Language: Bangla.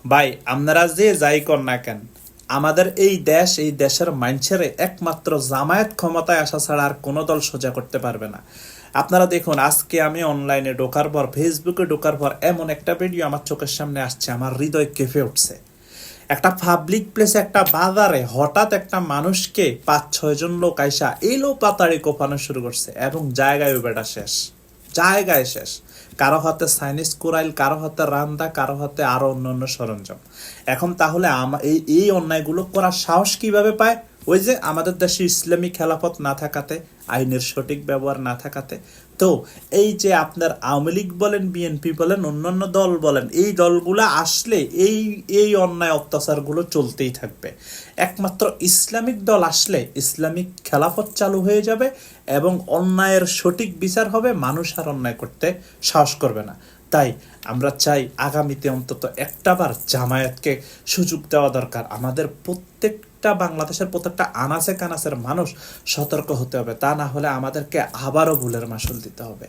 ভাই আপনারা যে যাই কর না কেন, আমাদের এই দেশ, এই দেশের মানুষের একমাত্র জামায়াত ক্ষমতায় আসা ছাড়া আর কোনো দল সোজা করতে পারবে না। আপনারা দেখুন, আজকে আমি অনলাইনে ঢোকার পর, ফেসবুকে ঢোকার পর এমন একটা ভিডিও আমার চোখের সামনে আসছে, আমার হৃদয় কেঁপে উঠছে। একটা পাবলিক প্লেসে, একটা বাজারে হঠাৎ একটা মানুষকে 5-6 জন লোক আইসা এলো পাতাড়ি কোপানো শুরু করছে এবং জায়গায় বেটা শেষ, জায়গায় শেষ। কারো হাতে চাইনিজ কুরাইল, কারো হাতে রান্দা, কারো হাতে আরো অন্যান্য সরঞ্জাম। এখন তাহলে এই এই অন্যায়গুলো করার সাহস কিভাবে পায়? ওই যে আমাদের দেশে ইসলামী খেলাফত না থাকাতে, আইনের সঠিক ব্যবহার না থাকাতে। তো এই যে আপনার আওয়ামী লীগ বলেন, বিএনপি বলেন, অন্যান্য দল বলেন, এই দলগুলো আসলে এই এই অন্যায় অত্যাচারগুলো চলতেই থাকবে। একমাত্র ইসলামিক দল আসলে ইসলামিক খেলাফত চালু হয়ে যাবে এবং অন্যায়ের সঠিক বিচার হবে, মানুষ আর অন্যায় করতে সাহস করবে না। তাই আমরা চাই আগামীতে অন্তত একটাবার জামায়াতকে সুযোগ দেওয়া দরকার। আমাদের বাংলাদেশের প্রত্যেকটা আনাচে কানাচের মানুষ সতর্ক হতে হবে, তা না হলে আমাদেরকে আবারও ভুলের মাসুল দিতে হবে।